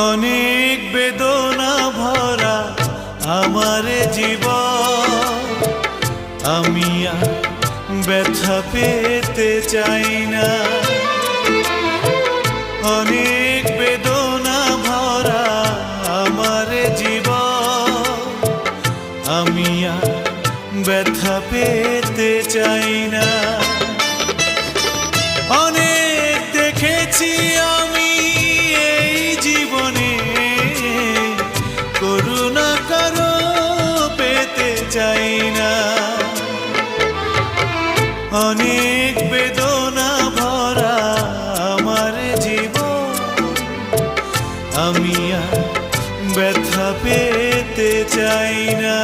অনেক বেদনা ভরা আমার জীবন, আমি আর ব্যথা পেতে চাই না। অনেক বেদনা ভরা আমার জীবন, আমি আর ব্যথা পেতে চাই না। অনেক দেখেছি আমি এই জীবনে, করুণা কারো পেতে চাই না। অনেক বেদনা ভরা আমার জীবন, আমি আর ব্যথা পেতে চাই না।